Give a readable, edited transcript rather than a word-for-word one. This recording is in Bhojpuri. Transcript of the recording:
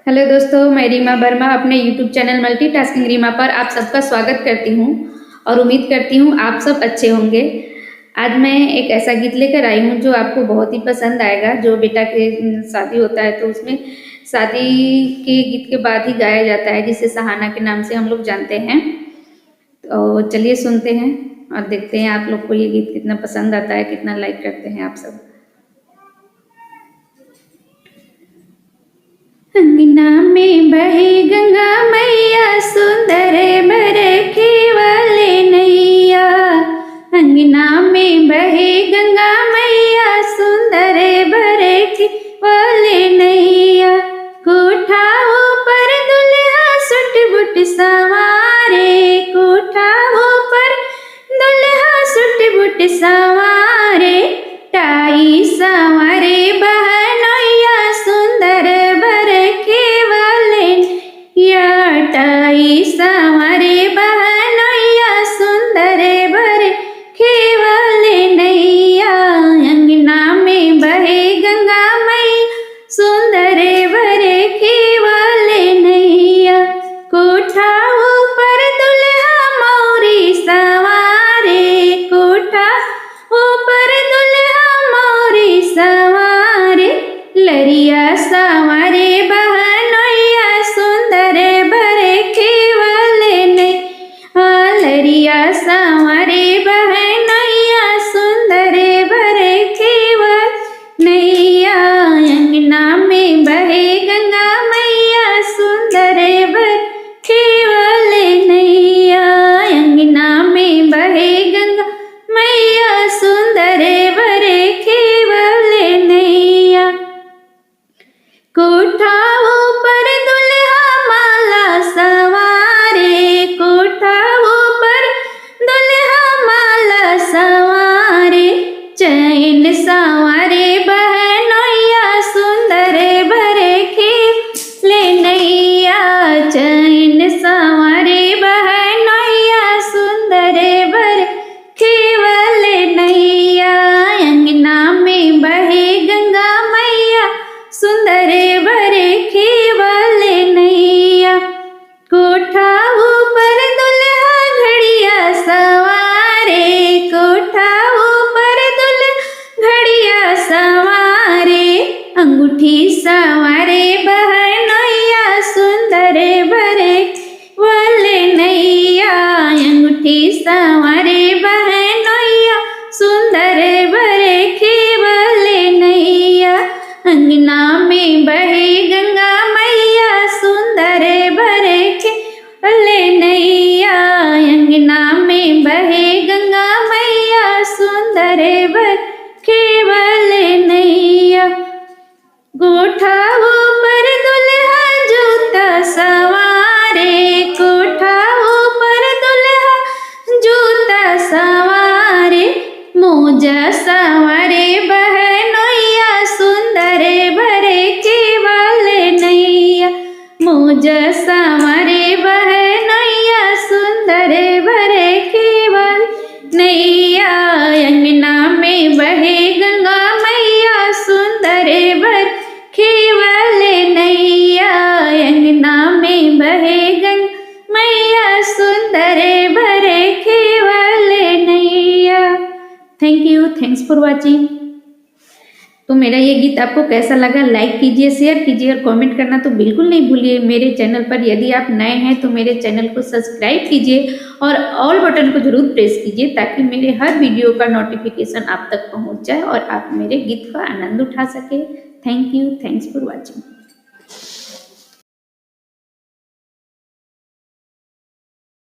हेलो दोस्तों, मैं रीमा वर्मा अपने यूट्यूब चैनल मल्टीटास्किंग रीमा पर आप सबका स्वागत करती हूँ और उम्मीद करती हूँ आप सब अच्छे होंगे। आज मैं एक ऐसा गीत लेकर आई हूँ जो आपको बहुत ही पसंद आएगा। जो बेटा के शादी होता है तो उसमें शादी के गीत के बाद ही गाया जाता है, जिसे सहाना के नाम से हम लोग जानते हैं। तो चलिए सुनते हैं और देखते हैं आप लोग को ये गीत कितना पसंद आता है, कितना लाइक करते हैं आप सब। अंगना में बहे गंगा मैया, सुंदर बरखे वाले नैया। अंगना में बहे गंगा मैया, सुंदर बरखे वाले नैया। कोठा ऊपर दुल्हा सुट बुट सवारे, कोठा ऊपर दुल्हा सुट बुट सवारे। टाई सवारे बहनोया, सुंदर टाई सवारे बहनोया, सुंदर बरखे वाले नैया। अंगना में बहे गंगा मैया, सुंदर बरखे वाले नैया। कोठा ऊपर दुल्हा मौरी सवारे, कोठा ऊपर दुल्हा मौरी सवारे। लरिया सवारे बहनोया, सुंदर सवारे बहनोया, सुंदर बरखे वाले नैया। अंगना में बहे गंगा मैया, सुंदर बरखे वाले नैया। अंगना में बहे गंगा मैया, सुंदर बरखे वाले नैया। कोठा ऊपर दुल्हा माला सवारे, कोठा ऊपर दुल्हा माला सवारे। चैन सवारे बहनोया, सुंदर बरखे वाले नैया। चैन सवारे बहनोया, सुंदर बरखे वाले नैया। अंगना में बहे गंगा मैया, सुंदर बरखे वाले नैया। कोठा ऊपर दुल्हा घड़िया सवारे, कोठा ऊपर दुल्हा घड़िया सवारे। अंगूठी सवारे बहनोया, सुंदर बरखे वाले नैया। अंगूठी सवारे बहनोया, सुंदर बरखे वाले नैया। अंगना में बहे गंगा मैया, सुंदर बरखे वाले नैया। अंगना में बहे गंगा मैया, सुंदर बरखे वाले नैया। कोठा ऊपर दुल्हा जूता सवारे, कोठा ऊपर दुल्हा जूता सवारे। मोजा सवारे बहनोया, सुंदर बरखे वाले नैया। मोजा सवारे बहनोया, सुंदर बरखे वाले नैया। अंगना में बहे गंगा मैया, सुंदर बरखे वाले नैया। अंगना में बहे गंगा मैया, सुंदर बरखे वाले नैया। Thank you, thanks for watching. तो मेरा ये गीत आपको कैसा लगा, लाइक कीजिए, शेयर कीजिए और कमेंट करना तो बिल्कुल नहीं भूलिए। मेरे चैनल पर यदि आप नए हैं तो मेरे चैनल को सब्सक्राइब कीजिए और ऑल बटन को जरूर प्रेस कीजिए, ताकि मेरे हर वीडियो का नोटिफिकेशन आप तक पहुंच जाए और आप मेरे गीत का आनंद उठा सके। Thank you, thanks for watching.